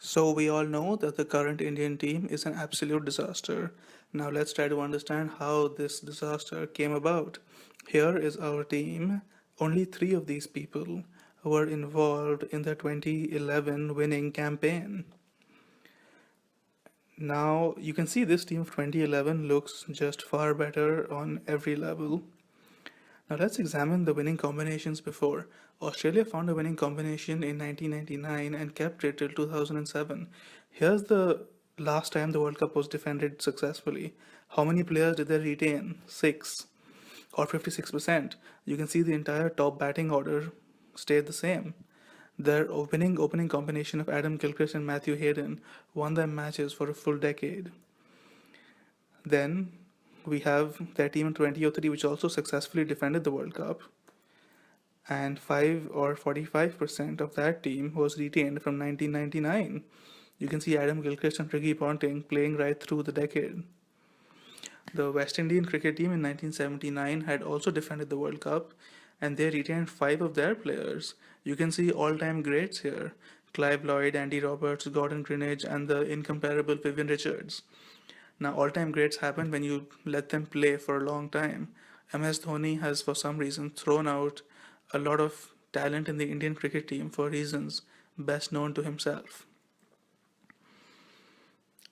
So we all know that the current Indian team is an absolute disaster. Now let's try to understand how this disaster came about. Here is our team. Only three of these people were involved in the 2011 winning campaign. Now you can see this team of 2011 looks just far better on every level. Now let's examine the winning combinations before. Australia found a winning combination in 1999 and kept it till 2007. Here's the last time the World Cup was defended successfully. How many players did they retain? 6 or 56%. You can see the entire top batting order stayed the same. Their winning opening combination of Adam Gilchrist and Matthew Hayden won them matches for a full decade. Then we have their team in 2003, which also successfully defended the World Cup, and 5 or 45% of that team was retained from 1999. You can see Adam Gilchrist and Ricky Ponting playing right through the decade. The West Indian cricket team in 1979 had also defended the World Cup, and they retained 5 of their players. You can see all-time greats here: Clive Lloyd, Andy Roberts, Gordon Greenidge, and the incomparable Vivian Richards. Now, all-time greats happen when you let them play for a long time. MS Dhoni has, for some reason, thrown out a lot of talent in the Indian cricket team for reasons best known to himself.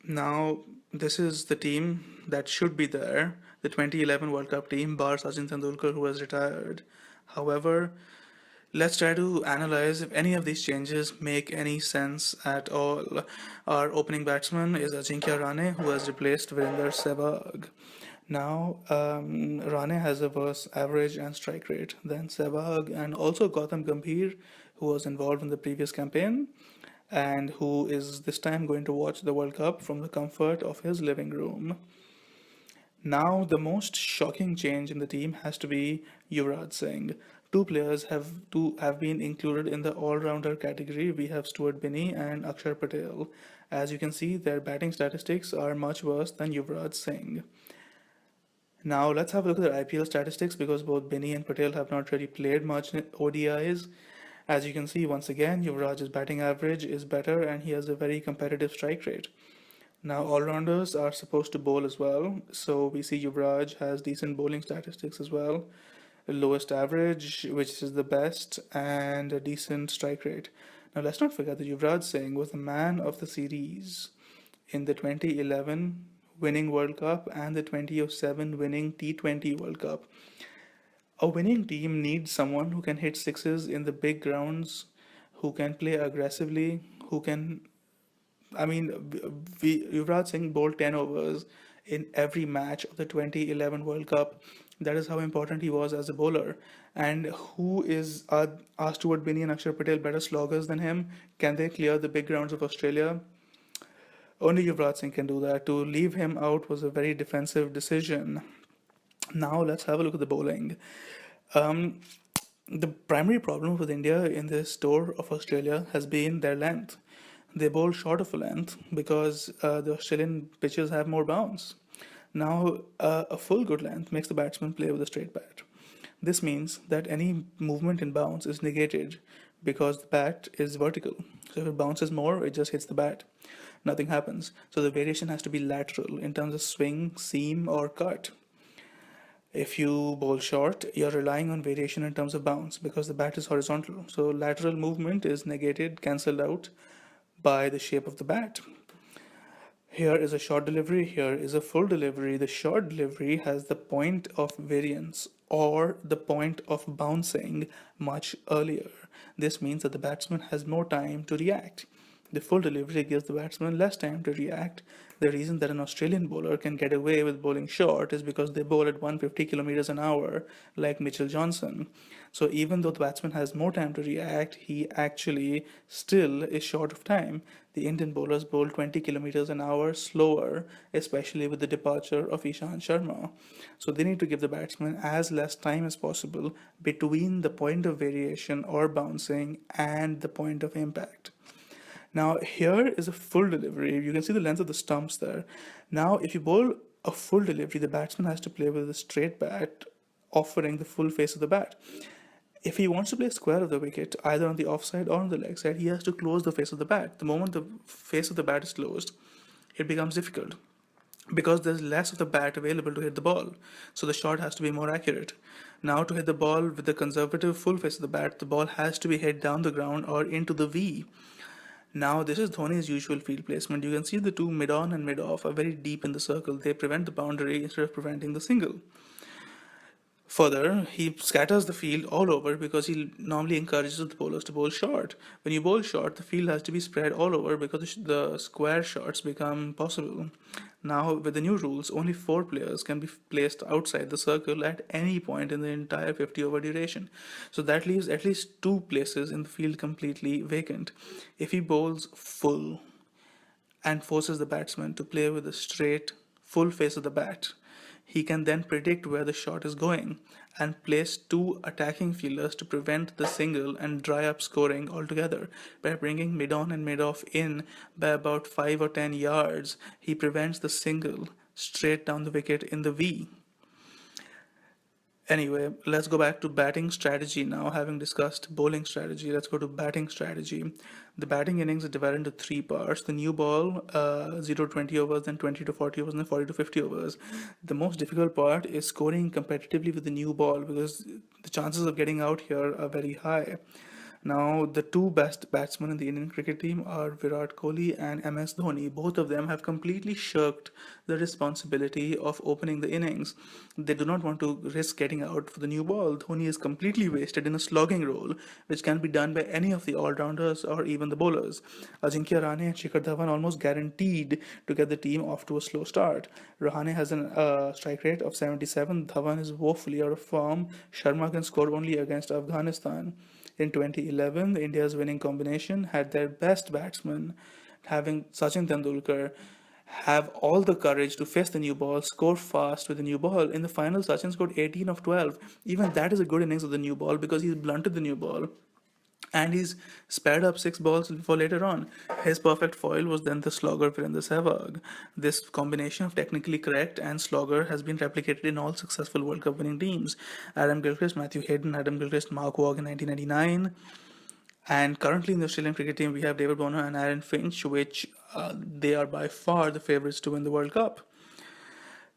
Now, this is the team that should be there, the 2011 World Cup team, bar Sachin Tendulkar, who has retired. However, let's try to analyze if any of these changes make any sense at all. Our opening batsman is Ajinkya Rane, who has replaced Virender Sehwag. Now, Rane has a worse average and strike rate than Sehwag, and also Gautam Gambhir, who was involved in the previous campaign and who is this time going to watch the World Cup from the comfort of his living room. Now, the most shocking change in the team has to be Yuvraj Singh. Two players have been included in the all-rounder category. We have Stuart Binney and Akshar Patel. As you can see, their batting statistics are much worse than Yuvraj Singh. Now, let's have a look at their IPL statistics because both Binney and Patel have not really played much in ODIs. As you can see, once again, Yuvraj's batting average is better and he has a very competitive strike rate. Now, all-rounders are supposed to bowl as well, so we see Yuvraj has decent bowling statistics as well, lowest average, which is the best, and a decent strike rate. Now, let's not forget that Yuvraj Singh was the man of the series in the 2011 winning World Cup and the 2007 winning T20 World Cup. A winning team needs someone who can hit sixes in the big grounds, who can play aggressively, who can. I mean, Yuvraj Singh bowled 10 overs in every match of the 2011 World Cup. That is how important he was as a bowler. And who is are Stuart Binney and Akshar Patel better sloggers than him? Can they clear the big grounds of Australia? Only Yuvraj Singh can do that. To leave him out was a very defensive decision. Now let's have a look at the bowling. Um, the primary problem with India in this tour of Australia has been their length. They bowl short of a length because the Australian pitches have more bounce. Now, a full good length makes the batsman play with a straight bat. This means that any movement in bounce is negated because the bat is vertical. So if it bounces more, it just hits the bat. Nothing happens. So the variation has to be lateral in terms of swing, seam, or cut. If you bowl short, you're relying on variation in terms of bounce because the bat is horizontal. So lateral movement is negated, cancelled out by the shape of the bat. Here is a short delivery, here is a full delivery. The short delivery has the point of variance or the point of bouncing much earlier. This means that the batsman has more time to react. The full delivery gives the batsman less time to react. The reason that an Australian bowler can get away with bowling short is because they bowl at 150 kilometers an hour, like Mitchell Johnson. So even though the batsman has more time to react, he actually still is short of time. The Indian bowlers bowl 20 kilometers an hour slower, especially with the departure of Ishant Sharma. So they need to give the batsman as less time as possible between the point of variation or bouncing and the point of impact. Now, here is a full delivery. You can see the length of the stumps there. Now, if you bowl a full delivery, the batsman has to play with a straight bat, offering the full face of the bat. If he wants to play square of the wicket, either on the offside or on the leg side, he has to close the face of the bat. The moment the face of the bat is closed, it becomes difficult because there's less of the bat available to hit the ball. So the shot has to be more accurate. Now, to hit the ball with the conservative full face of the bat, the ball has to be hit down the ground or into the V. Now, this is Dhoni's usual field placement. You can see the two mid on and mid off are very deep in the circle. They prevent the boundary instead of preventing the single. Further, he scatters the field all over because he normally encourages the bowlers to bowl short. When you bowl short, the field has to be spread all over because the square shots become possible. Now, with the new rules, only 4 players can be placed outside the circle at any point in the entire 50 over duration. So that leaves at least 2 places in the field completely vacant. If he bowls full and forces the batsman to play with a straight, full face of the bat, he can then predict where the shot is going and place 2 attacking fielders to prevent the single and dry up scoring altogether. By bringing mid on and mid off in by about 5 or 10 yards, he prevents the single straight down the wicket in the V. Anyway, let's go back to batting strategy now. Having discussed bowling strategy, let's go to batting strategy. The batting innings are divided into 3 parts. The new ball, 0 to 20 overs, then 20 to 40 overs, and then 40 to 50 overs. The most difficult part is scoring competitively with the new ball because the chances of getting out here are very high. Now, the 2 best batsmen in the Indian cricket team are Virat Kohli and MS Dhoni. Both of them have completely shirked the responsibility of opening the innings. They do not want to risk getting out for the new ball. Dhoni is completely wasted in a slogging role, which can be done by any of the all-rounders or even the bowlers. Ajinkya Rahane and Shikhar Dhawan almost guaranteed to get the team off to a slow start. Rahane has a strike rate of 77. Dhawan is woefully out of form. Sharma can score only against Afghanistan. In 2011, India's winning combination had their best batsman, having Sachin Tendulkar, have all the courage to face the new ball, score fast with the new ball. In the final, Sachin scored 18 of 12. Even that is a good innings of the new ball because he's blunted the new ball and he's spared up 6 balls for later on. His perfect foil was then the slogger Virender Sehwag. This combination of technically correct and slogger has been replicated in all successful World Cup winning teams. Adam Gilchrist, Matthew Hayden, Adam Gilchrist, Mark Waugh in 1999. And currently in the Australian cricket team, we have David Warner and Aaron Finch, which they are by far the favourites to win the World Cup.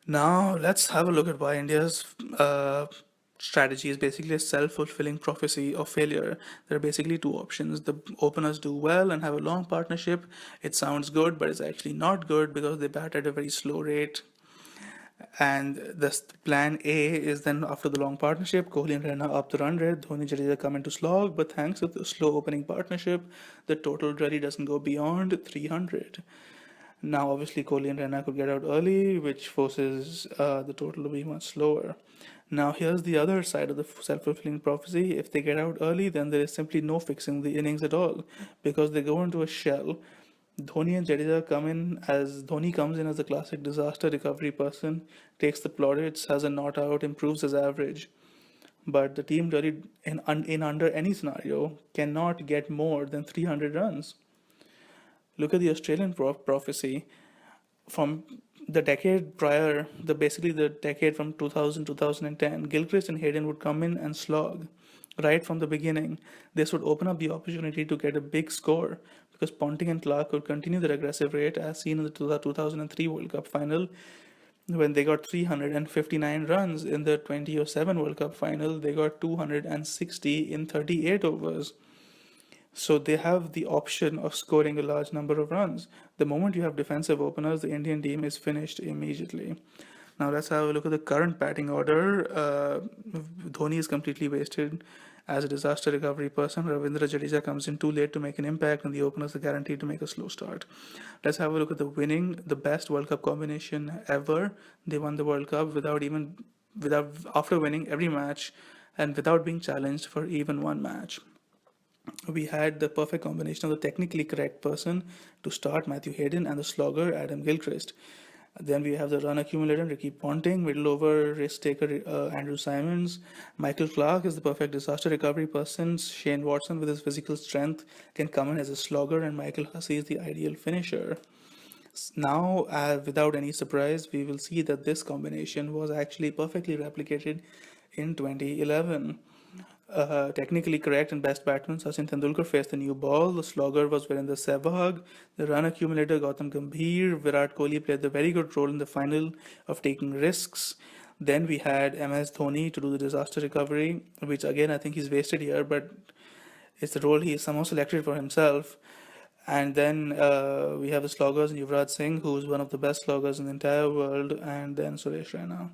Now, let's have a look at why India's strategy is basically a self-fulfilling prophecy of failure. There are basically 2 options. The openers do well and have a long partnership. It sounds good, but it's actually not good because they bat at a very slow rate. And the plan A is then after the long partnership, Kohli and Raina up the run rate, Dhoni Jadeja come into slog, but thanks to the slow opening partnership, the total really doesn't go beyond 300. Now, obviously, Kohli and Raina could get out early, which forces the total to be much slower. Now, here's the other side of the self-fulfilling prophecy. If they get out early, then there is simply no fixing the innings at all because they go into a shell. Dhoni and Jadeja come in as Dhoni comes in as the classic disaster recovery person, takes the plaudits, has a not out, improves his average. But the team really, in under any scenario, cannot get more than 300 runs. Look at the Australian prophecy from the decade prior, basically the decade from 2000 2010. Gilchrist and Hayden would come in and slog right from the beginning. This would open up the opportunity to get a big score because Ponting and Clark could continue their aggressive rate as seen in the 2003 World Cup final when they got 359 runs. In the 2007 World Cup final, they got 260 in 38 overs. So they have the option of scoring a large number of runs. The moment you have defensive openers, the Indian team is finished immediately. Now let's have a look at the current batting order. Dhoni is completely wasted as a disaster recovery person. Ravindra Jadeja comes in too late to make an impact, and the openers are guaranteed to make a slow start. Let's have a look at the best World Cup combination ever. They won the World Cup after winning every match and without being challenged for even one match. We had the perfect combination of the technically correct person to start, Matthew Hayden, and the slogger, Adam Gilchrist. Then we have the run accumulator, Ricky Ponting, middle over risk taker, Andrew Simons. Michael Clark is the perfect disaster recovery person. Shane Watson, with his physical strength, can come in as a slogger, and Michael Hussey is the ideal finisher. Now, without any surprise, we will see that this combination was actually perfectly replicated in 2011. technically correct and best batsman Sachin Tendulkar faced the new ball. The slogger was Virender Sehwag. The run accumulator Gautam Gambhir. Virat Kohli played a very good role in the final of taking risks. Then we had MS Dhoni to do the disaster recovery, which again I think he's wasted here, but it's the role he somehow selected for himself. And then we have the sloggers Yuvraj Singh, who's one of the best sloggers in the entire world, and then Suresh Raina.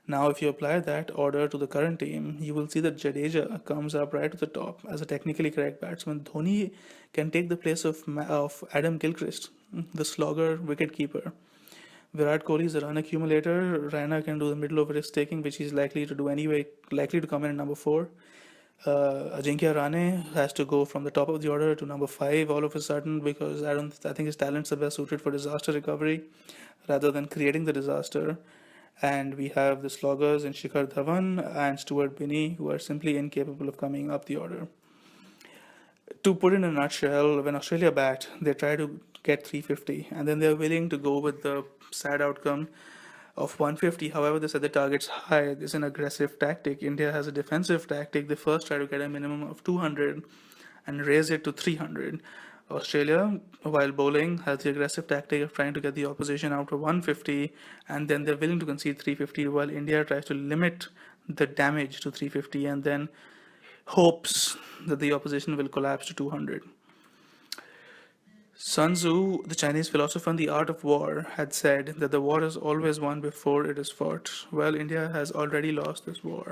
Now, if you apply that order to the current team, you will see that Jadeja comes up right to the top as a technically correct batsman. Dhoni can take the place of Adam Gilchrist, the slogger wicketkeeper. Virat Kohli is a run accumulator. Raina can do the middle over risk taking, which he's likely to do anyway, likely to come in at number 4. Ajinkya Rane has to go from the top of the order to number 5 all of a sudden because I think his talents are best suited for disaster recovery rather than creating the disaster. And we have the sloggers in Shikhar Dhawan and Stuart Binney, who are simply incapable of coming up the order. To put in a nutshell, when Australia bat, they try to get 350, and then they're willing to go with the sad outcome of 150. However, they set the targets high. This is an aggressive tactic. India has a defensive tactic. They first try to get a minimum of 200 and raise it to 300. Australia, while bowling, has the aggressive tactic of trying to get the opposition out to 150, and then they're willing to concede 350, while India tries to limit the damage to 350 and then hopes that the opposition will collapse to 200. Sun Tzu, the Chinese philosopher on the art of war, had said that the war is always won before it is fought. Well, India has already lost this war.